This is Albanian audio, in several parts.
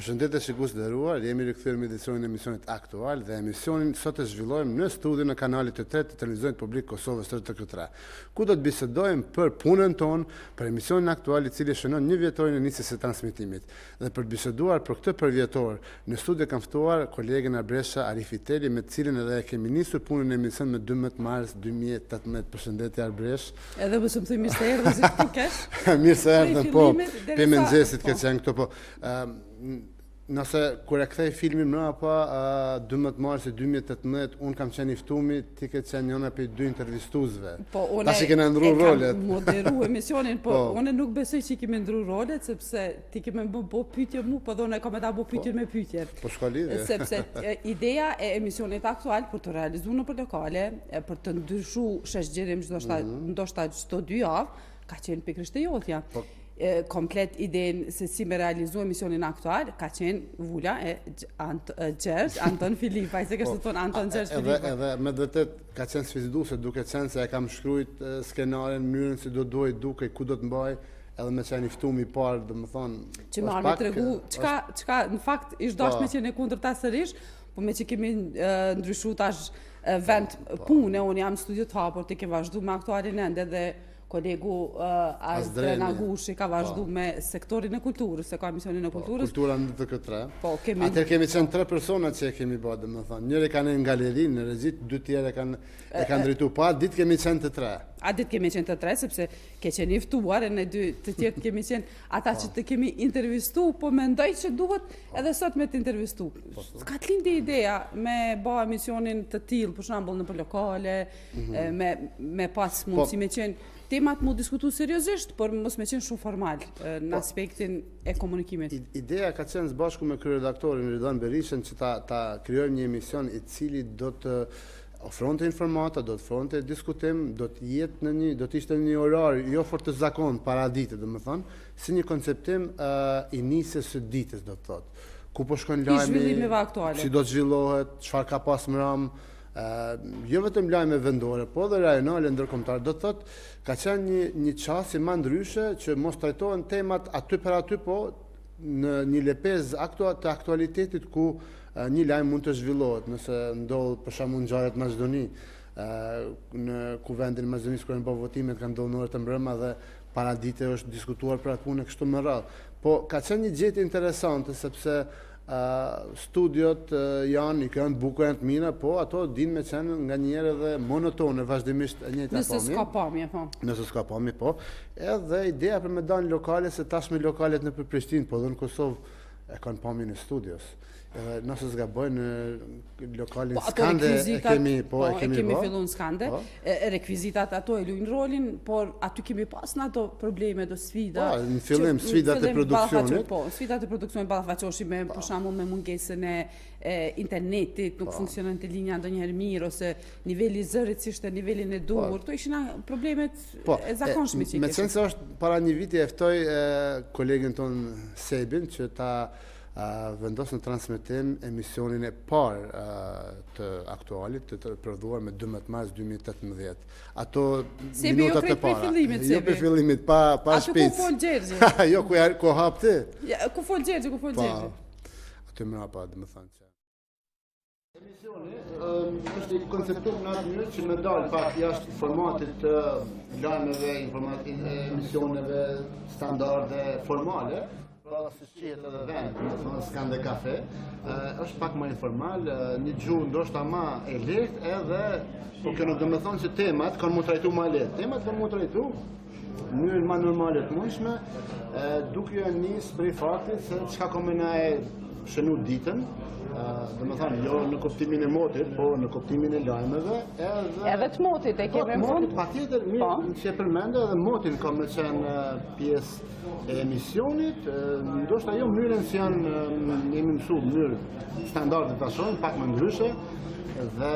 Përshëndetje shikues të nderuar, jemi rikthyer me edicionin e emisionit aktual dhe emisionin sot e zhvillojmë në studion në kanalit të 3 të televizionit publik Kosovës TRT3, ku do të bisedojmë për punën tonë, për emisionin aktual i cili shënon një vjetorin e nisjes së transmetimit. Dhe për të biseduar për këtë përvjetor, në studio kam ftuar kolegen Arbresha Arifiteli, me të cilin edhe kemi nisur punën e emisionit me 12 mars 2018. Përshëndetje Arbresh. Edhe më shumë mirë se erdhë si ti kesh. Mirë se erdhën, po. Pe mëngjesit që janë këto, po. Nëse kur e kthej filmin më pa 12 mars 2018, unë kam qenë i ftumi, ti ke qenë njëna për 2 intervistuesve. Po, tash i kena ndru rolet. Kam moderu emisionin, po unë nuk besoj që i kemi ndru rolet, sepse ti kemi bo pyetje mu, po dhe unë kam ta bo pyetje me pyetje. Po s'ka lidhje. Sepse ideja e emisionit aktual për të realizuar në lokale, për të ndryshu sheshgjerim ndoshta çdo 2 javë, ka qenë pikërisht e jotja. Komplet idenë se si me realizu emisionin aktual, ka qenë vula e Gjergj Anton Filipa, se kështë të tonë Anton Gjergj Filipa. Edhe me dëtet ka qenë sfiduse, duke qenë se e kam shkrujt skenarin, mënyrën si do duhet duke, ku do të mbaj, edhe me qenë i ftumi i parë, dhe më thonë... Që marrë me të regu, qka në fakt ishtë dashme që në kundër ta sërish, po me që kemi ndryshu tash vend pune, unë jam studio të hapur, ti ke vazhdu me aktualin ende dhe kolegu Azdren Agushi ka vazhdu me sektorin e kulturës, se ka emisionin e kulturës. Kultura në të këtë 3. Atër kemi qenë 3 persona që e kemi bërë, dhe më thonë. Njëri kanë në galeri, në regjit, 2 tjere e kanë dritu. Pa, ditë kemi qenë të 3. A ditë kemi qenë të 3, sepse ke qenë iftuar, e në 2 të tjertë kemi qenë ata që të kemi intervistu, po me ndoj që duhet edhe sot me të intervistu. Ka të lindi ideja me ba emisionin të tilë, për shambull në për lokale, me pas mundësi me qenë temat mu diskutu seriosisht, por mos me qenë shumë formal në aspektin e komunikimit. Ideja ka qenë zbashku me kryeredaktorin Ridvan Berishën që ta kryojmë një emision i cili do të ofronte informata, do të ofronte diskutim, do të ishte një orar jo fort të zakon para ditës, dhe më thonë, si një konceptim i nisjes së ditës, do të thotë. Ku po shkon lajmi, si do të zhvillohet, çfarë ka pas mram, jo vetëm lajme vendore, po dhe rajonale ndërkombëtare, do të thotë, ka qenë një qasje më ndryshe që mos trajtohen temat aty për aty, po në një lepez të aktualitetit ku një lajm mund të zhvillohet, nëse ndodh për shembull ngjarjet në Maqedoni, ku vendin e Maqedonisë kur janë bërë votimet kanë ndodhur në orët e mbrëmja dhe para dite është diskutuar për atë punë kështu më radhë. Po ka qenë një gjetje interesante sepse studiot janë, i kanë bukur janë të mira, po ato din me qenë nga njerë edhe monotone, vazhdimisht e njëjta pamje. Nëse s'ka pamje, po. Nëse s'ka pamje, po. Edhe ideja për me dalë lokale, se tashme lokalet në Prishtinë, po dhe në Kosovë e kanë pamje në studios. Edhe nëse s'gabojnë në lokalin Skande, e kemi fillu në Skande, rekvizitat ato e luajnë rolin, por aty kemi pas në ato probleme, do sfida. Po, në fillim sfidat e produksionit. Po, sfidat e produksionit ballafaqoheshin me, për shembull, me mungesën e internetit, nuk funksionon të linja ndonjëherë mirë, ose niveli i zërit si ishte nivelin e duhur. Kto ishin problemet e zakonshme që me qenë se është para një viti e ftoj kolegin ton Sebin që ta vendos në transmetim emisionin e parë të aktualit, të prodhuar me 12 mars 2018. Ato minutat e para. Jo për fillimit, pa shpic. Ato ku fol Gjergji. Jo, ku hap ti. Ku fol Gjergji, Aty më rapa, dhe më thanë që. Emisioni është i konceptuar në atë mënyrë që me dalë pak jashtë formatit të lajmeve, emisioneve standarde formale, si qiet edhe vend, në Skande Kafe, është pak më informal, një gjuhë ndoshta më e lehtë edhe, po kjo nuk do të thonë që temat kanë mund trajtu më lehtë. Temat kanë mund trajtu në mënyrë më normale të mundshme, duke ju nisë prej faktit se çka kombina e shënu ditën, dhe më thanë, jo në kuptimin e motit, po në kuptimin e lajmeve. Edhe të motit e kemi më fund? Pa tjetër, mirë që e përmende edhe motin ka me qenë pjesë e emisionit, ndoshta jo mënyrën si janë, jemi mësu mënyrë standardet të shohim, pak më ndryshe, dhe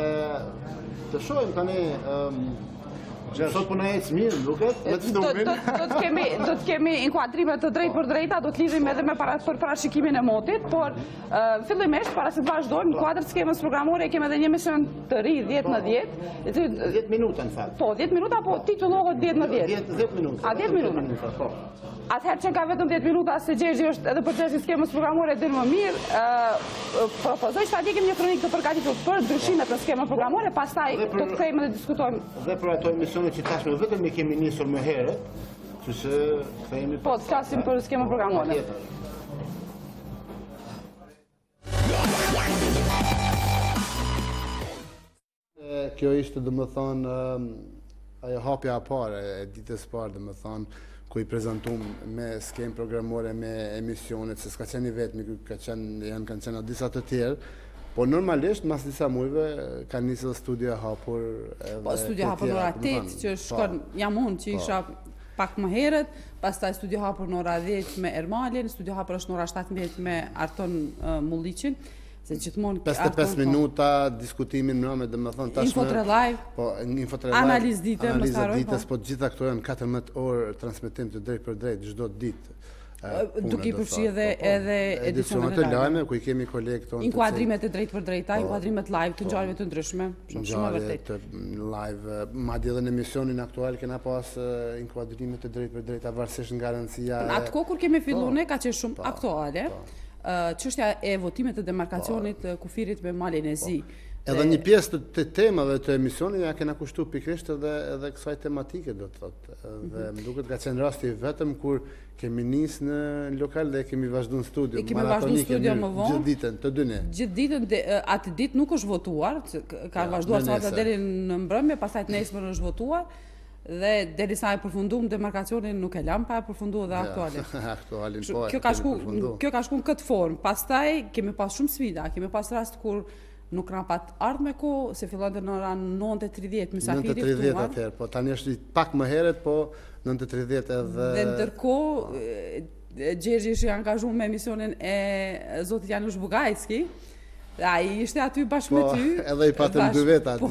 të shohim tani Sot puna ecë mirë, duket? Me të stumin. Do të kemi inkuadrime të drejtë për drejta, do të lidhim edhe me parashikimin e motit, por fillimisht, para se të vazhdojmë, në kuadrë të skemës programore, kemi edhe një mision të ri 10 në 10. 10 minuta, në fakt. Po, 10 minuta, po titullohet 10 në 10. 10 minuta. A, 10 minuta? Po. Atëherë që ka vetëm 10 minuta, se Gjergji është edhe për çështjen e skemës programore dhe më mirë, propozoj që ta ndjekim një kronikë të përgatitur për ndryshimet në skemën programore, pastaj do të kthehemi dhe diskutojmë. Dhe për ato emisione që tashmë vetëm i kemi nisur më herët, kështu që kthehemi. Po, të flasim për skemën programore. Kjo ishte domethënë ajo hapja e parë e ditës parë domethënë ku i prezentum me skemë programore, me emisionet, se s'ka qenë i vetmi, kanë qenë disa të tjerë, po normalisht, mas disa mujve, kanë nisë studio e hapur. Po, studio hapur në ora 8, që shkon, jam unë që isha pak më herët, pastaj studio hapur në ora 10 me Ermalin, studio hapur është në ora 17 me Arton Mulliqin, se gjithmonë 55 minuta diskutimin në dhe më thonë tashme Infotre Live, po, Infotre Live, analizë ditës, po gjitha këto janë 14 orë transmitim të drejt për drejt çdo ditë. Duke i përfshi edhe edicionet të lajme ku i kemi kolegë tonë. Inkuadrimet e drejt për drejta, inkuadrimet live të ngjarjeve të ndryshme, shumë e vërtetë. Live, madje edhe në emisionin aktual kena pas inkuadrimet e drejt për drejta varësisht nga rëndësia. Atë kohë kur kemi filluar ne ka qenë shumë aktuale. Çështja e votimit të demarkacionit të kufirit me Malin e Zi. Edhe një pjesë të temave të emisionit ja kena kushtu pikrisht edhe kësaj tematike, do të thotë. Dhe më duket ka qenë rasti vetëm kur kemi nisë në lokal dhe kemi vazhdu në studio. Kemi vazhdu në studio më vonë. Gjithë ditën, të dyne. Gjithë ditën, atë ditë nuk është votuar, ka vazhduar sa ata deri në mbrëmje, pastaj nesër është votuar. Dhe derisa e përfundum demarkacionin nuk e lam pa e përfundu edhe aktualisht. Aktualin po. Kjo ka shku në këtë formë. Pastaj kemi pas shumë sfida, kemi pas rast kur nuk na pat ardhur me kohë, se fillonte në ora 9:30 mysafiri ftuar. 9:30 atëherë, po tani është pak më herët, po 9:30 edhe. Dhe ndërkohë Gjergji është i angazhuar me emisionin e zotit Janusz Bugajski. Ai ishte aty bashkë me ty. Edhe i patëm 2 veta aty.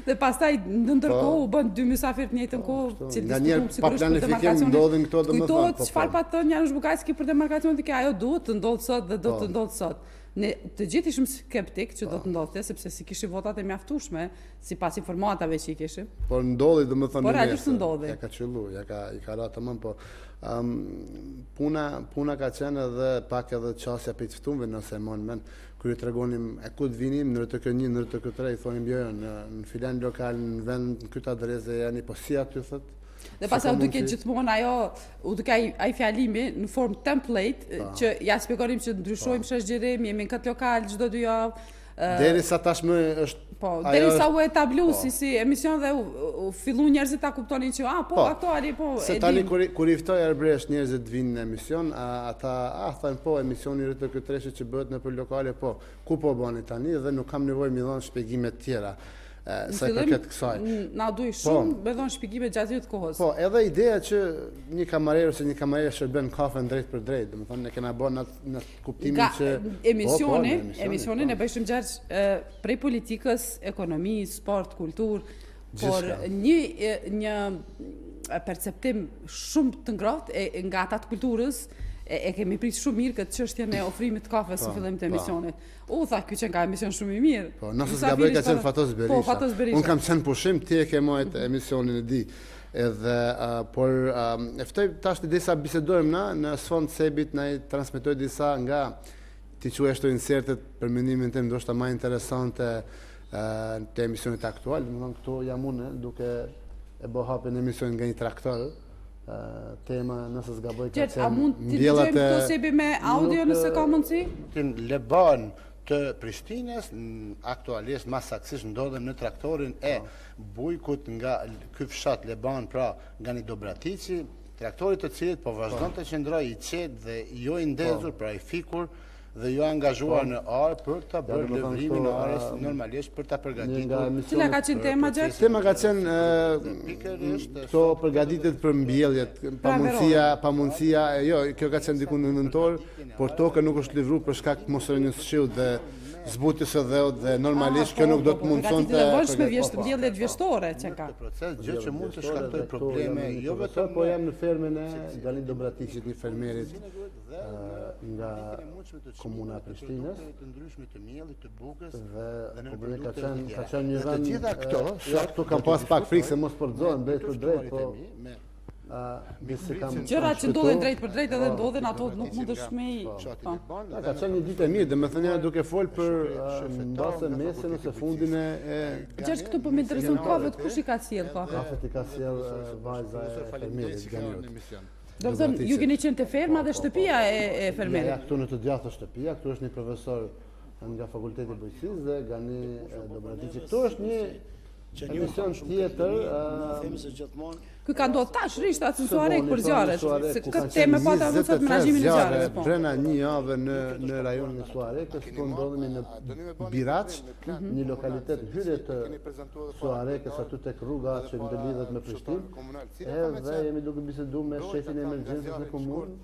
Dhe pastaj ndërkohë u bën 2 mysafir në njëjtën kohë, që diskutojmë pa planifikim ndodhin këto domethënë. Kujtohet çfarë pa thënë Janusz Bugajski për demarkacionin e ajo duhet të ndodhë sot dhe do të ndodhë sot. Ne të gjithë ishim skeptik që do të ndodhte, sepse si kishim votat e mjaftueshme sipas informatave që i kishim. Por ndodhi domethënë. Por realisht ndodhi. Ja ka qellu, i ka ra tamam, po puna ka qenë edhe pak edhe çësja për të ftuarve nëse mon men. Kur i tregonim e ku të vinim, në RTK1, në RTK3, i thonim jo, në filan lokal, në vend, në këtë adresë janë, po si aty thot. Dhe pastaj u duket gjithmonë ajo, u duket ai fjalimi në formë template që ja shpjegonim që ndryshojmë sheshgjerim, jemi në këtë lokal çdo 2 javë. Derisa tashmë është po, derisa u etablu si emision dhe u fillu njerëzit ta kuptonin që po aktuali po se tani kur i ftoi Arbresh njerëzit vinë në emision, ata thënë po emisioni RTK3 që bëhet nëpër lokale, po ku po bëni tani dhe nuk kam nevojë mi dhon shpjegime të tjera. Sa i përket kësaj. Na duj shumë me dhon shpjegime gjatë gjithë kohës. Po, edhe ideja që një kamarer ose një kamarer shërben kafen drejt për drejt, domethënë ne kena bën në kuptimin që emisionin e bëjshëm gjatë prej politikës, ekonomi, sport, kulturë, por një perceptim shumë të ngrohtë nga ata të kulturës e kemi pritë shumë mirë këtë çështjen e ofrimit të kafes në fillim të emisionit. Tha, ky që ka emision shumë i mirë. Po, nëse s'gaboj ka qenë Fatos Berisha. Po, Fatos Berisha. Unë kam qenë pushim, ti e ke mojt emisionin e di. Edhe, por, eftoj tash të disa bisedojmë në sfond sebit, na i transmitoj disa nga ti që eshtu insertet për mendimin tim ndoshta më interesante të emisionit aktual. Më thonë këtu jam unë duke e bo hapin emisionin nga një traktor. Tema nëse s'gaboj ka qenë a mund t'i dëgjojmë këto sebi me audio nëse ka mundësi? Leban të Prishtinës aktualisht mas saksisht ndodhen në traktorin e bujkut nga ky fshat Leban, pra nga një Dobratici, traktorit të cilit po vazhdon të qëndroj i qetë dhe jo i ndezur, pra i fikur dhe jo angazhuar në arë për të bërë lëvrimin në arës normalisht për të përgatitur. Cila ka qenë tema gjatë? Tema ka qenë këto përgatitet për mbjelljet, pamundësia, jo, kjo ka qenë diku në nëntor, por toka nuk është livru për shkak të mos rënies shiut dhe zbutjes së dheut dhe normalisht kjo nuk do të mundësonte. Përgatitit e vëshme vjesht mbjelljet vjeshtore që ka. Proces gjë që mund të shkaktoj probleme jo vetëm po jam në fermën e Galin Dobraticit, një fermerit nga komuna e Prishtinës të ndryshme të miellit, të bukës dhe problemi ka qenë një të vend. gjitha këto, këtu kam pas pak frikë se mos përdoren drejt për drejt, po Gjërat që ndodhin drejt për drejt edhe ndodhin ato nuk mund të shmej. Ka qenë një ditë e mirë, domethënë duke fol për mbase mesin ose fundin e Gjergj këtu po më intereson kafet, kush i ka sjell kafe? kafet i ka sjell vajza e fermerit Ganirut. Do të thënë ju keni qenë te ferma dhe shtëpia e fermerit. Ja, këtu në të djathtë shtëpia, këtu është një profesor nga Fakulteti i Bujqësisë dhe Gani Dobratici. Këtu është një emision tjetër. Ky ka ndodhur tash risht atë Suarek për zjarret. Se këtë temë pata më sot menaxhimin e zjarreve po. Brenda një javë në rajonin e Suarekës, po ndodhemi në Biraç, një lokalitet hyrje të Suarekës aty tek rruga që ndëlidhet me Prishtinë. Edhe jemi duke biseduar me shefin e emergjencës në komunë,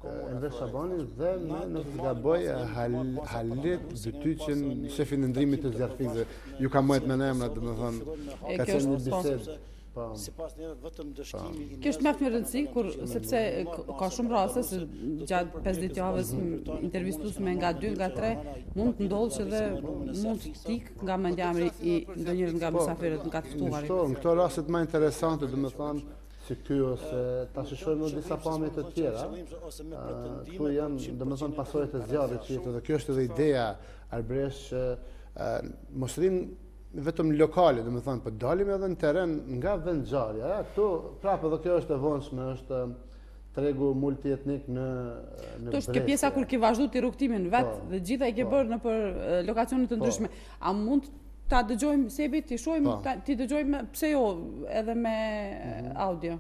Enver Shabanin dhe me në të gaboj Halit Bytyqin, shefin e ndrimit të zjarfikëve. Ju ka mojt me në emrat, domethënë, ka qenë një bisedë. Sipas neve vetëm dëshkimi i Kjo është mjaft me rëndësi sepse ka shumë raste se gjatë 50 javës intervistuesme nga 2 nga 3 mund të ndodhë që dhe mund të tik nga mendjamri i ndonjëri nga mysafirët nga të ftuarit. Në këto rastet më interesante, domethënë, si ky ose ta shishojmë në disa pamje të tjera. Këtu janë domethënë pasojat e zjarrit që jetë dhe kjo është edhe ideja Arbresh që mos rrin vetëm lokale, domethënë, po dalim edhe në terren nga vendngjarja. Ja, këtu prapë edhe kjo është e vonshme, është tregu multietnik në Kto është kjo pjesa kur ke vazhdu ti rrugtimin vet dhe gjitha i ke bërë në për lokacione të ndryshme. A mund ta dëgjojmë sebi, ti shohim, ti dëgjojmë pse jo edhe me audio.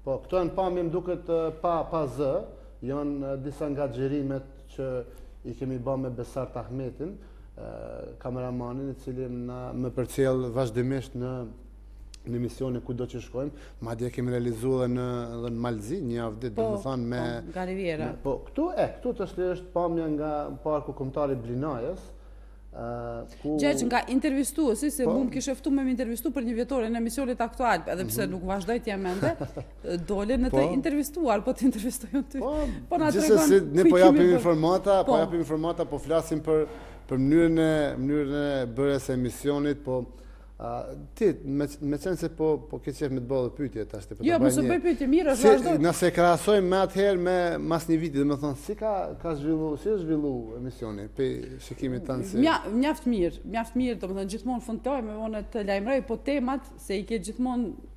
Po, këto janë pamje më duket pa zë, janë disa nga xhirimet që i kemi bërë me Besart Ahmetin, kameramanin i cili më përcjell vazhdimisht në misione kudo që shkojmë, madje kemi realizuar edhe në Malzi një javë ditë, domethënë me nga Riviera. Po, këtu të është pamja nga parku kombëtar i Blinajës. Gjergj nga intervistuesi, se mu më kishe ftu me më intervistu për një vjetore në emisionit aktual, edhe pse nuk vazhdoj t'ja mende, dole në të intervistuar, po të intervistujon ty. Po na tregon. Ne po japim informata, po flasim për mënyrën e bërjes së emisionit, po ti me qenë se po ke qef me të bëllë pyetje tash. Jo, mos u bëj pyetje, mirë, është vazhdo. Nëse krahasojmë me atëherë me mas një viti, domethënë si ka zhvillu emisioni pe shikimit tanë se mjaft mirë, domethënë gjithmonë fundtojmë unë të lajmëroj, po temat se i ke gjithmonë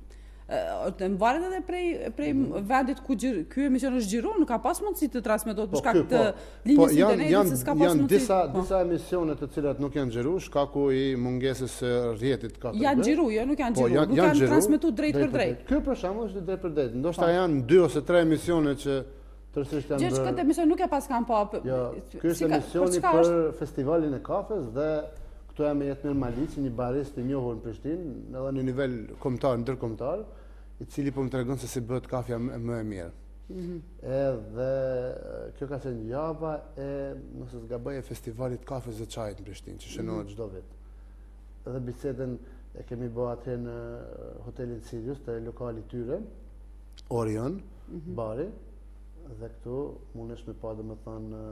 të mvaret edhe prej vendit ku ky emision është xhiruar, nuk ka pas mundësi të transmetohet për shkak të linjës internetit, se s'ka pas mundësi. Janë disa emisione të cilat nuk janë xhiruar, shkaku i mungesës së rrjetit 4G. Janë xhiruar, jo, nuk janë xhiruar, nuk janë transmetuar drejt për drejt. Ky për shembull është drejt për drejt. Ndoshta janë 2 ose 3 emisione që tërësisht janë. Gjergj, këtë emision nuk e pas kam pa. Jo, ky është emisioni për festivalin e kafes dhe këtu jam me Jetmir Malici, një barist i njohur në Prishtinë, edhe në nivel kombëtar, ndërkombëtar, i cili po më tregon se si bëhet kafja më e mirë. Edhe kjo ka qenë java e, nëse s'gaboj, e festivalit kafes dhe çajit në Prishtinë, që shënohet çdo vit. Edhe bisedën e kemi bërë atje në hotelin Sirius, te lokali tyre, Orion, bari, dhe këtu mundesh me pa domethënë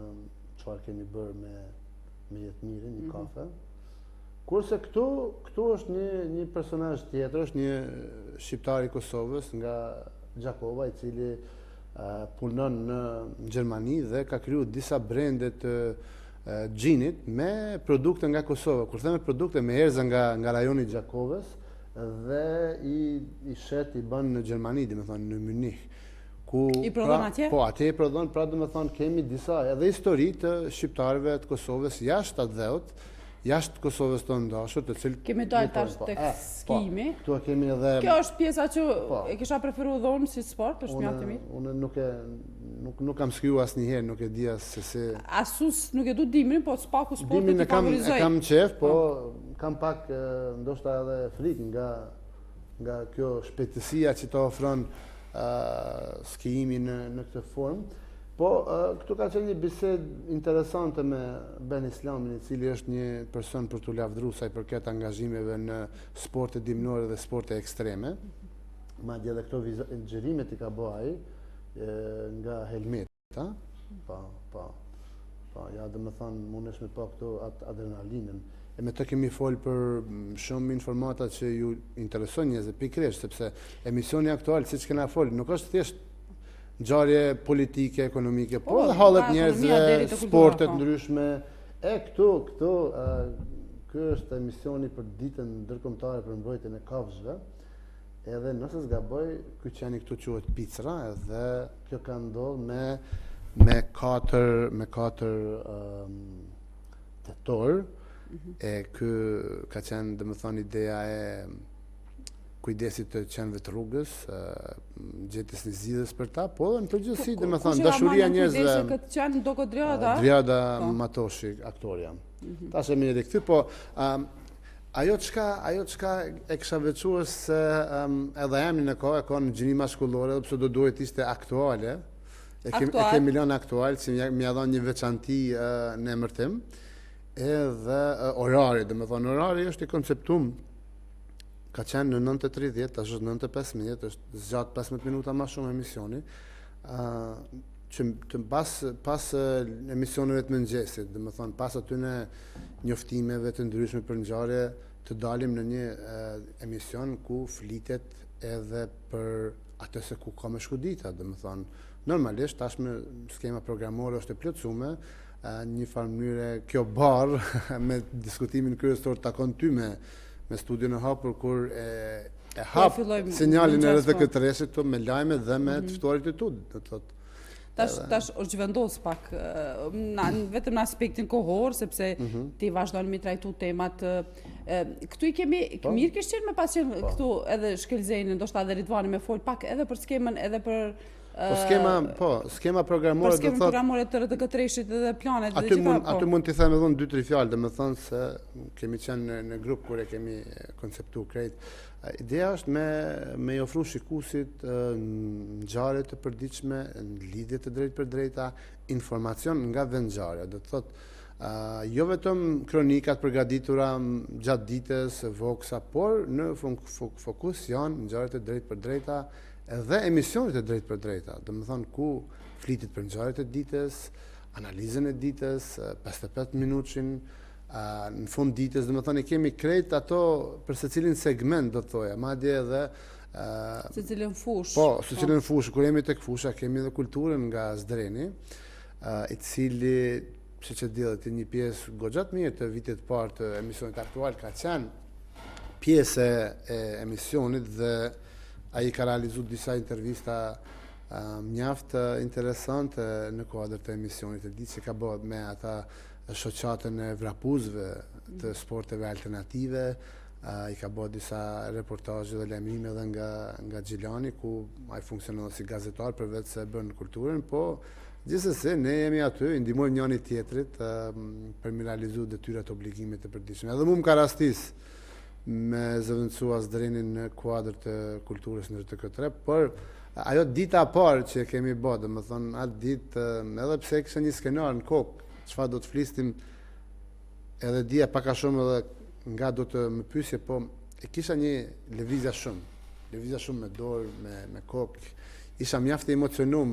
çfarë kemi bërë me Jetmirin, një kafe. Kurse këtu është një personazh tjetër, është një shqiptar i Kosovës nga Gjakova, i cili punon në Gjermani dhe ka kriju disa brende të gjinit me produkte nga Kosova. Kur theme produkte, me erza nga rajoni i Gjakovës dhe i shet i bën në Gjermani, domethënë në Munich. I prodhon atje? Po, atje i prodhon, pra domethënë kemi disa edhe histori të shqiptarëve të Kosovës jashtë atë dheut, jashtë Kosovës të ndashur, të cilë... Kemi dalë tash tek skijimi. Këtu kemi edhe... Kjo është pjesa që e kisha preferuar dhomë si sport, është mjaft e mirë. Unë nuk kam skiju asnjëherë, nuk e di se si... Asus nuk e du dimrin, po s'paku sportet Dimin i favorizoj. e kam qef, po kam pak ndoshta edhe frikë nga kjo shpejtësia që të ofron skijimi në këtë formë. Po, këtu ka qenë një bisedë interesante me Ben Islamin, i cili është një person për t'u lavdëruar sa i përket angazhimeve në sporte dimnore dhe sporte ekstreme. Madje edhe këto xhirimet i ka bë ai nga helmeta. Po, ja dhe me thonë, mundesh me pa këto atë adrenalinën. E me të kemi folë për shumë informata që ju intereson njerëzve pikërisht, sepse emisioni aktual, siç kena folë, nuk është thjesht ngjarje politike, ekonomike, po edhe hallet njerëzve, sportet ndryshme. Këtu, ky është emisioni për ditën ndërkombëtare për mbrojtjen e kafshëve. Edhe nëse s'gaboj, ky qeni këtu quhet Picra, edhe kjo ka ndodhur me katër tetor. Ky ka qenë, domethënë, ideja e kujdesit të qenëve të rrugës, gjetjes në zgjidhjes për ta, po në përgjithësi, domethënë, dashuria njerëzve. Këtë qenë Doko Driada? Driada Matoshi, aktorja. Tash e mirë këtu, po ajo çka e kisha veçuar se edhe emrin e ka në gjini maskullore, dhe pse do duhet ishte aktuale. E kemi lënë aktual, që më ia dhon një veçanti në emërtim. Edhe orari, domethënë orari është i konceptuar, ka qenë në 9:30, tash është 9:15, është zgjat 15 minuta më shumë emisioni. Që pas emisioneve të mëngjesit, domethënë pas atyne njoftimeve të ndryshme për ngjarje, të dalim në një emision ku flitet edhe për atë se ku ka me shkudita, domethënë normalisht tashmë skema programore është e plotësuar, një farë mënyre kjo barë me diskutimin kryesor takon ty me studion e hapur kur e hap sinjalin e RTK3-shit me lajme dhe me të ftuarit e tu, do të thotë. Tash është zhvendos pak vetëm në aspektin kohor, sepse ti vazhdon me trajtu temat. Këtu i kemi mirë kishte qenë me pas qenë këtu edhe Shkelzeni, ndoshta edhe Ridvani me fol pak edhe për skemën, edhe për skema programore, për skemën programore të RTK3-shit dhe planet dhe gjitha. Aty mund t'i them edhe 2-3 fjalë, domethënë se kemi qenë në grup kur e kemi konceptuar krejt. Ideja është me i ofru shikuesit ngjarje të përditshme, lidhje të drejtë për drejta, informacion nga vendngjarja. Do të thotë jo vetëm kronikat përgatitura gjatë ditës, voksa, por në fokus janë ngjarjet të drejtë për drejta edhe emisionet e drejtë për drejta. Domethënë ku flitet për ngjarjet e ditës, analizën e ditës, 55 minutin, në fund ditës, domethënë kemi krejt ato për secilin segment, do të thoja, madje edhe secilin fushë. Po, secilin fushë, kur jemi tek fusha, kemi edhe kulturën nga Zdreni, i cili, siç e dihet, një pjesë goxha të mirë të vitit të parë të emisionit aktual ka qenë pjesë e emisionit dhe ai ka realizuar disa intervista mjaft interesante në kuadër të emisionit të ditë që ka bërë me ata shoqatën e vrapuzve të sporteve alternative, i ka bërë disa reportazhe dhe lajmërime edhe nga Gjilani, ku ai funksionon si gazetar përveç se bën kulturën, po gjithsesi ne jemi aty, i ndihmojmë njëri tjetrit për me realizuar detyrat e obligimet të përditshme. Edhe më ka rastis me zëvendësua Zdrenin në kuadër të kulturës në RTK3, por ajo dita e parë që kemi bërë, domethënë atë ditë, edhe pse kishte një skenar në kokë, çfarë do të flistim, edhe dia pak a shumë edhe nga do të më pyesje, po e kisha një lëvizja shumë me dorë, me kokë, isha mjaft e emocionum.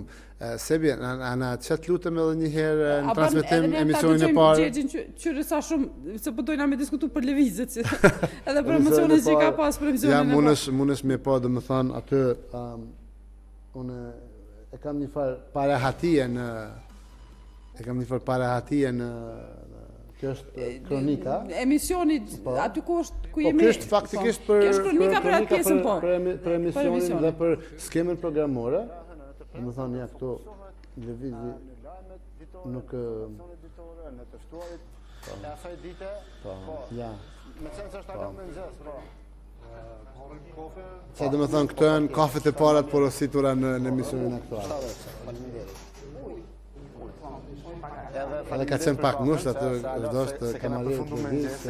Sebi, ana çet lutem edhe një herë në transmetim emisionin e parë. Qyre sa shumë, se po dojna me diskutu për lëvizjet, edhe për emocionet që ka pas për emisionin e parë. Ja, mundesh me pa, domethënë aty unë e kam një farë parahatije në kjo është kronika. Emisioni aty ku është ku jemi. Po kjo është faktikisht për kronika për atë pjesën po. Për emisionin dhe për skemën programore. Domethënë ja këtu lëvizje nuk në të ftuarit e asaj dite. Po. Ja. Me qenë se është akoma mëngjes, po. Sa domethënë këto janë kafet e para të porositura në emisionin aktual. Edhe ka qenë pak ngusht atë, është kamarit lëviz.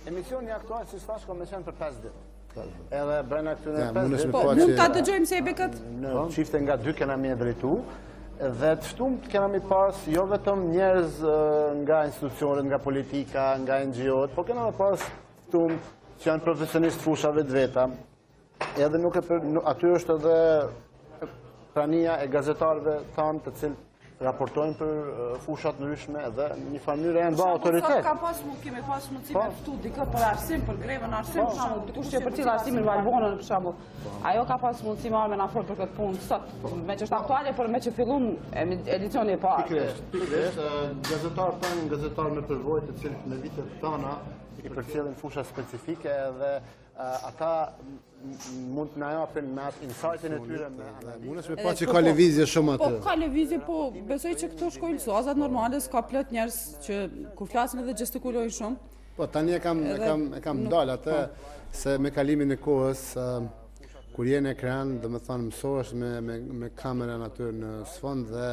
Emisioni aktual, si thash, ka qenë për 5 ditë. Edhe brenda këtyre 5 ditë. Po, mund ta dëgjojmë se e be këtë? Në çifte nga 2 kena me drejtu. Dhe të ftumt kena mi pas jo vetëm njerëz nga institucionet, nga politika, nga NGO-t, po kena mi pas ftumt që janë profesionistë fushave të veta. Edhe aty është edhe prania e gazetarëve tanë të cilët raportojnë për fushat ndryshme dhe një mënyrë janë bërë autoritet. Kemi pas mundësi me ftu dikë për arsim, për grevën arsim, për shembull, dikush që për cilë arsimin Valbonën, për shembull. Ajo ka pas mundësi me na fol për këtë punë sot, me që është aktuale, por me që fillon edicioni i parë. Pikërisht, gazetarë tanë, gazetarë me përvojë të cilët në vitet tona i përcjellin fusha specifike dhe ata mund të na japin me atë insight-in e tyre me analizë. Mund është me pa që ka lëvizje shumë aty. Po, ka lëvizje, po besoj që këto shkojnë sozat normale, s'ka plot njerëz që kur flasin edhe gestikulojnë shumë. Po, tani e kam dalë atë, se me kalimin e kohës, kur je në ekran, dhe me thonë mësohesh me kamerën aty në sfond dhe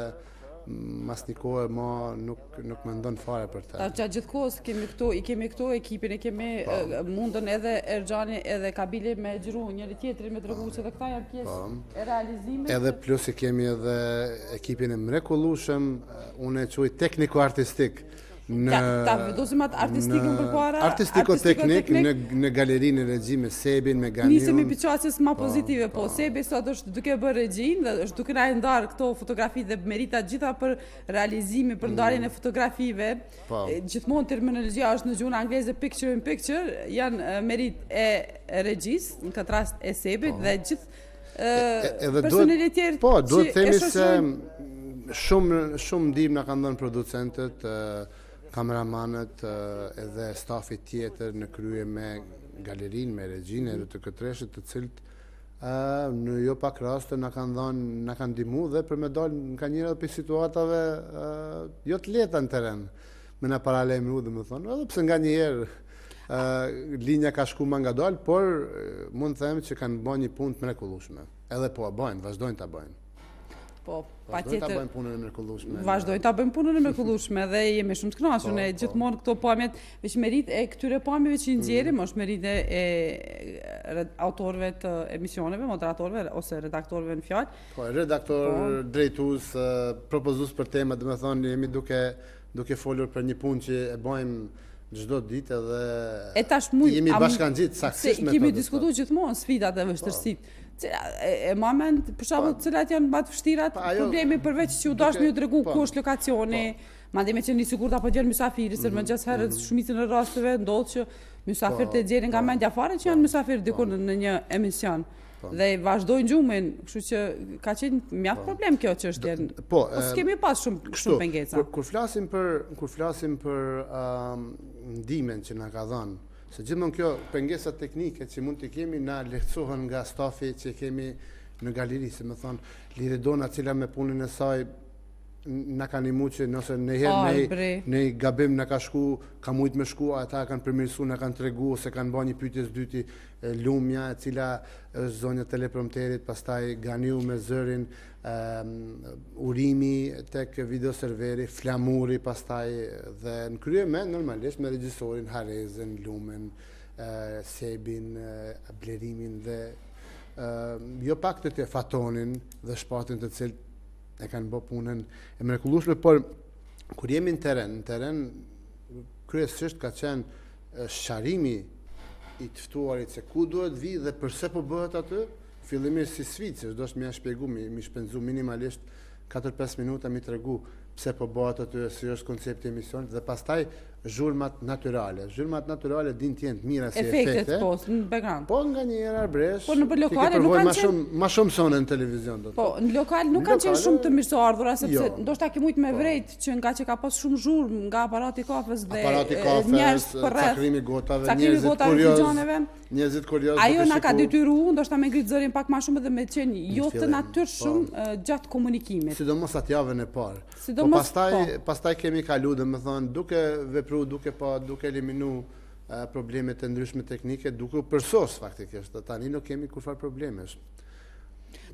mas një kohë ma nuk më ndonë fare për të. Gjatë gjithë kohës i kemi këtu ekipin, e kemi mundën edhe Ergjani edhe Kabili me gjru njëri tjetrin me tregu që dhe këta janë pjesë e realizimit. Edhe plus i kemi edhe ekipin e mrekullueshëm, unë e quaj tekniko-artistik. Ta vendosim atë artistikën përpara. Artistiko-teknik në galerinë e regji me Sebin, me Ganiun. Nisemi piqaqjes ma pozitive, po Sebi sot është duke bërë regjin dhe është duke na ndarë këto fotografi dhe merita gjitha për realizimin, për ndarjen e fotografive. Gjithmonë terminologjia është në gjuhën angleze picture in picture, janë merit e regjis, në këtë rast e Sebit dhe gjithë personelit tjerë. Po, duhet themi se shumë ndim na kanë dhënë producentët, kameramanët edhe stafit tjetër në krye me galerinë, me regjinë e të këtreshit të cilët në jo pak raste na kanë ndihmu dhe për me dalë nga njëra për situatave jo të lehta në teren me na paralajmëru dhe më thonë, edhe pse nga njëherë linja ka shku ma nga dalë, por mund të them që kanë bërë një punë të mrekullueshme. Edhe po bëjnë, vazhdojnë ta bëjnë. Po, vazhdojnë ta bëjnë punën e mrekullueshme. Vazhdojnë ta bëjnë punën e mrekullueshme dhe jemi shumë të kënaqur ne gjithmonë këto pamjet, veç merit e këtyre pamjeve që i nxjerrim, është merit e autorëve të emisioneve, moderatorëve ose redaktorëve në fjalë. Po, redaktor, drejtues, propozues për tema, domethënë jemi duke folur për një punë që e bëjmë çdo ditë edhe jemi bashkangjit saktësisht me to. Kemi diskutuar gjithmonë sfidat dhe vështirësitë. E moment, për shembull, cilat janë më të vështirat, problemi përveç që u dash më u tregu ku është lokacioni, madje me qenë i sigurt apo gjen mysafiri, se më gjatë herët shumicën e rasteve ndodh që mysafirët e gjerin nga mendja fare që janë mysafir diku në një emision. Dhe vazhdojnë gjumin, kështu që ka qenë mjaft problem kjo çështje. Po, s'kemi pas shumë pengesë. Kur flasim për ndimen që na ka dhënë, se gjithmonë kjo pengesa teknike që mund të kemi na lehtësohen nga stafi që kemi në galeri, se më thonë Liridona cila me punën e saj na ka ndihmuar që nëse ndonjëherë ne gabim na ka shku, ka mujt me shku, ata kanë përmirësuar, na kanë treguar se kanë bërë një pyetje së dyti, Lumja, e cila është zonja e teleprompterit, pastaj Ganiu me zërin, urimi tek videoserveri, flamuri pastaj dhe në krye me normalisht me regjisorin Harezën, Lumen, Sebin, Blerimin dhe jo pak të Fatonin dhe Shpatin të cilët e kanë bë punën e mrekullueshme, por kur jemi në teren kryesisht ka qenë sqarimi i të ftuarit se ku duhet vi dhe përse po bëhet aty, fillimisht si sfidë, se do të më shpjegoj, mi shpenzu minimalisht 4-5 minuta mi tregu pse po bëhet aty, si është koncepti i emisionit dhe pastaj zhurmat natyrale. Zhurmat natyrale din të jenë të mira si efekte. Po, në background. Po nga një herë arbresh. Po në lokale nuk kanë qenë më shumë sonë në televizion do të. Po, në lokal nuk kanë qenë shumë të mirëseardhura sepse ndoshta ke mujt me vrejt që nga që ka pas shumë zhurmë nga aparati kafës dhe njerëz për rreth. Cakrimi gotave, njerëzit kurioz. Ajo na ka detyruar ndoshta me ngrit zërin pak më shumë dhe me qenë jo të natyrshëm gjatë komunikimit. Sidomos atë javën e parë. Po pastaj kemi kalu, domethënë duke vepruar, duke eliminu problemet e ndryshme teknike, duke u përsos faktikisht. Tani nuk kemi kurfar problemesh.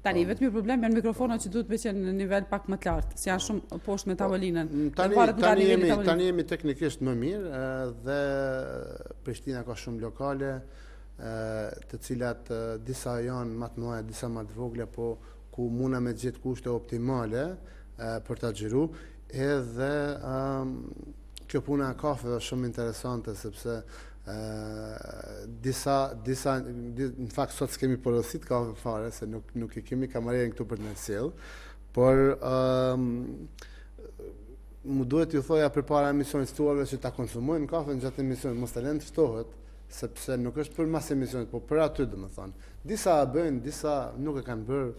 Tani vetëm problem janë mikrofonat që duhet të qenë në nivel pak më të lartë, si janë shumë poshtë me tavolinën. Tani jemi teknikisht më mirë dhe Prishtina ka shumë lokale, të cilat disa janë më të mëdha, disa më të vogla, po ku muna me gjetë kushte optimale për ta xhiru, edhe kjo puna e kafeve është shumë interesante sepse në fakt sot s'kemi porosit kafe fare, se nuk e kemi kamarerin këtu për të na sjell, por mu duhet ju thoja përpara emisionit ftuarve që ta konsumojnë kafen gjatë emisionit, mos ta lënë të ftohet, sepse nuk është për mas emisionit, po për aty domethënë. Disa e bëjnë, disa nuk e kanë bërë,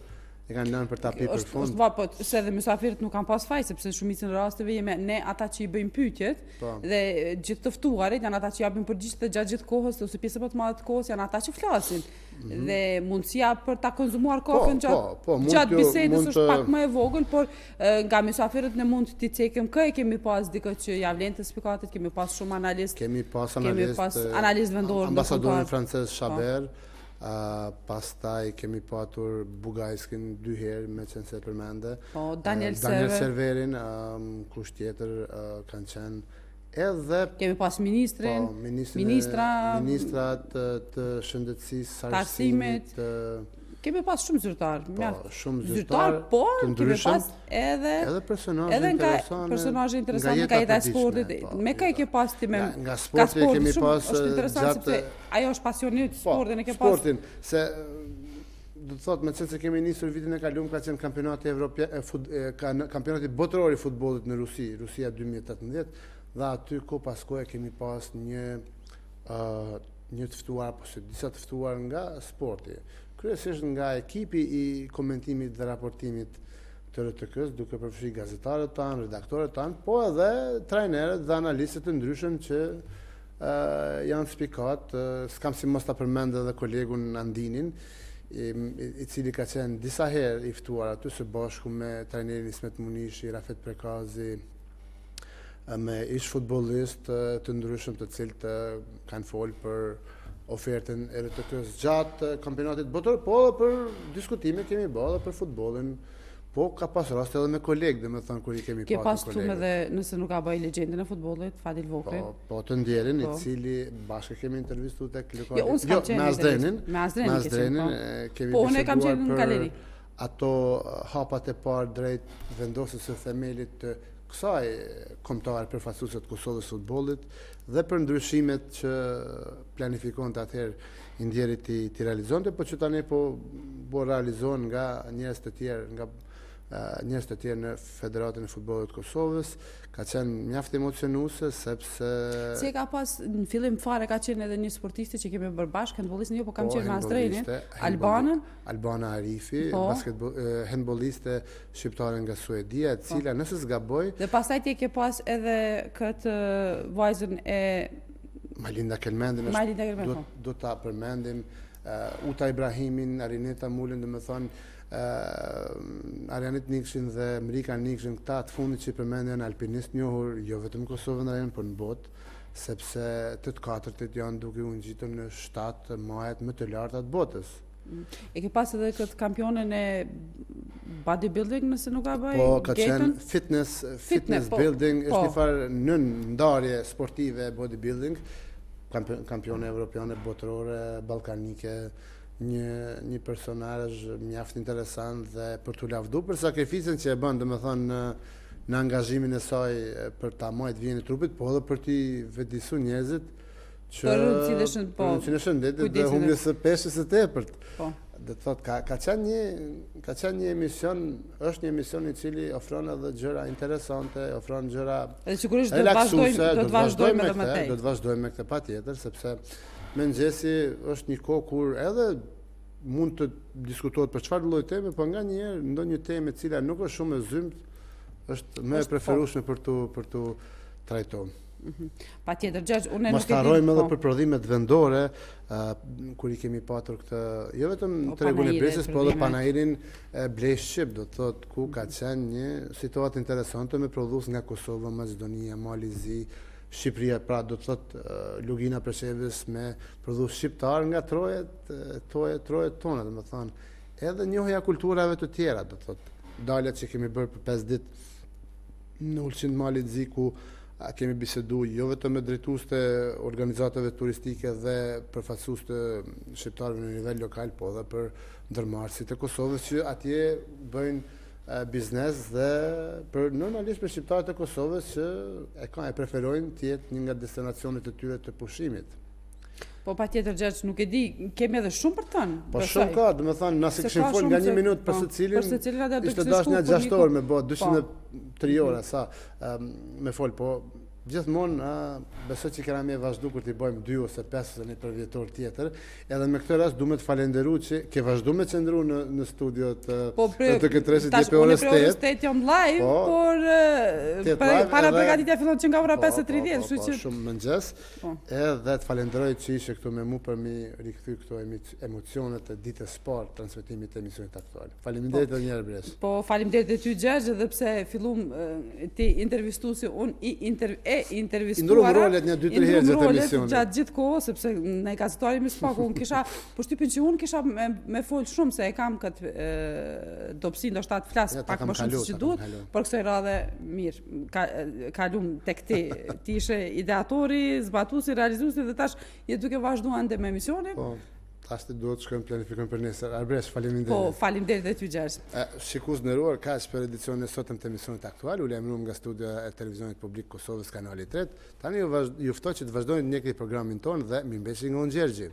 e kanë lënë për ta pirë për fund. Është po se edhe mysafirët nuk kanë pas faj, sepse shumicën e rasteve jemi ne ata që i bëjmë pyetjet dhe gjithë të ftuarit janë ata që japin përgjigje të gjatë gjithë kohës ose pjesë më të madhe të kohës janë ata që flasin. Dhe mundësia për ta konzumuar kafen gjatë bisedës është pak më e vogël, por nga mysafirët ne mund t'i cekëm kemi pas dikë që ja vlen të spikatit, kemi pas shumë analist, kemi pas analist vendor, ambasadorin francez Chaber. Pastaj kemi patur Bugajskin 2 herë, me qenë se përmende. Daniel Serverin, kush tjetër kanë qenë. Edhe kemi pas ministrat të shëndetësisë, arsimit. Kemi pas shumë zyrtar, shumë zyrtar, por kemi pas edhe personazhe interesante nga jeta e sportit. Me kë ke pas ti me nga sporti kemi pas është interesant sepse ajo është pasionit sportin e ke pas. Sportin, se do të thotë me se kemi nisur vitin e kaluar ka qenë kampionati evropian, kampionati botëror i futbollit në Rusi, Rusia 2018, dhe aty ko pas kohë kemi pas një të ftuar apo disa të ftuar nga sporti. Kryesisht nga ekipi i komentimit dhe raportimit të RTK-s, duke përfshirë gazetarët tanë, redaktorët tanë, po edhe trajnerët dhe analistët të ndryshëm që janë spikat. S'kam si mos ta përmend edhe kolegun Andinin, i cili ka qenë disa herë i ftuar aty së bashku me trajnerin Ismet Munishi, Rafet Prekazi, me ish futbollist të ndryshëm të cilët kanë folë për ofertën e RTK-s gjatë kampionatit botëror, po edhe për diskutime kemi bërë për futbollin, po ka pas raste edhe me kolegë, domethënë kur i kemi pasur kolegë. Ke pas tume dhe nëse nuk ka bëj legjendën e futbollit, Fadil Vokri. Po të ndjerin, i cili bashkë kemi intervistuar tek Lukari. Jo, unë s'kam qenë me Azdrenin kemi biseduar për ato hapat e parë drejt vendosjes së themelit të kësaj kombëtare përfaqësuese të Kosovës së futbollit dhe për ndryshimet që planifikonte atëherë i ndjerit ti realizonte, po që tani po realizohen nga njerëz të tjerë në Federatën e Futbollit të Kosovës. Ka qenë mjaft emocionuese sepse si ka pas në fillim fare ka qenë edhe një sportiste që kemi bërë bashkë, handbollistin jo, po kam qenë me Azdrenin, Albana Arifi, handbolliste shqiptare nga Suedia, e cila nëse s'gaboj. Dhe pastaj ti ke pas edhe këtë vajzën e Malinda Kelmendin, do ta përmendim, Uta Ibrahimin, Arineta Mulin, domethënë Arianit Nikshin dhe Mrika Nikshin, këta të fundit që i përmendin alpinist njohur jo vetëm në Kosovë në por në botë, sepse të katërtit janë duke u ngjitur në 7 majet më të larta të botës. E ke pas edhe këtë kampionën e bodybuilding, nëse nuk ka bëj? Po, ka qenë fitness building, është një farë nën ndarje sportive bodybuilding, kampione evropiane, botërore, ballkanike, një personazh mjaft interesant dhe për t'u lavdu për sakrificën që e bën, domethënë në angazhimin e saj për ta marrë vjen e trupit, po edhe për t'i vetëdijsuar njerëzit që për rëndësinë e shëndetit dhe humbjes së peshës së tepërt. Do të thotë ka qenë një emision, është një emision i cili ofron edhe gjëra interesante, ofron gjëra relaksuese, do të vazhdojmë edhe më tej. Do të vazhdojmë me këtë patjetër, sepse mëngjesi është një kohë kur edhe mund të diskutohet për çfarë lloj teme, por nganjëherë ndonjë temë e cila nuk është shumë e zymt, është më e preferueshme për tu trajtuar. Patjetër, Gjergj, unë mos harrojmë edhe për prodhimet vendore, kur i kemi patur këtë, jo vetëm tregun e Bresës, por edhe Panairin Blesh Shqip, do të thotë ku ka qenë një situatë interesante me prodhues nga Kosova, Maqedonia, Malizi, Shqipëria, pra do të thotë Lugina Preshevës me prodhues shqiptar nga trojet tona, domethënë, edhe njohja kulturave të tjera, do të thotë dalja që kemi bërë për 5 ditë në Ulqin Malizi, ku kemi bisedu jo vetëm me drejtues të organizatave turistike dhe përfaqësues të shqiptarëve në nivel lokal, po edhe për ndërmarrësit e Kosovës që atje bëjnë biznes dhe normalisht për shqiptarët e Kosovës që e preferojnë të jetë një nga destinacionet e tyre të pushimit. Po pa tjetër Gjergj, nuk e di, kemi edhe shumë për tënë. Po shumë ka, dhe me thënë, nëse këshim folë nga 1 minutë për së cilin, ishte dash një 6 orë me bo, 203 orë, sa, me folë, po gjithmonë, besoj që kena me vazhdu kur t'i bojmë 2 ose 5 ose një përvjetor tjetër, edhe me këtë rast du me të falenderu që ke vazhdu me qëndru në studio të këtresit dje për orës 8. Unë për orës 8 jam live, por para përgatitja fillon që nga ora 5:30, Po, shumë mëngjes, edhe të falenderoj që ishe këtu me mu për mi rikthy këto emocionet e ditës sport, transmetimit të emisionit aktual. Faleminderit edhe njerë Bresh. Po, faleminderit e ty Gjergj, edhe pse fillum ti intervistuesi, unë intervistuara. Ndrum rolet një 2-3 herë gjatë emisionit. Gjatë gjithë kohës, sepse ne ka situarin më spaku, unë kisha, përshtypjen që unë kisha me folë shumë, se e kam këtë dopsi, ndoshta të flas pak më shumë se që duhet, por kësaj radhe mirë, kalum tek ti ishe ideatori, zbatuesi, realizuesi dhe tash je duke vazhduar ende me emisionin. Po, tash të duhet shkojmë planifikojmë për nesër. Arbresh, faleminderit. Po, faleminderit edhe ty Gjergj. Shikues nderuar, kaq për edicionin e sotëm të emisionit aktual, u lajmëruam nga studio e televizionit publik Kosovës kanali 3. Tani ju ftoj që të vazhdoni të ndjekni programin tonë dhe mirëmbëjtje nga unë Gjergji.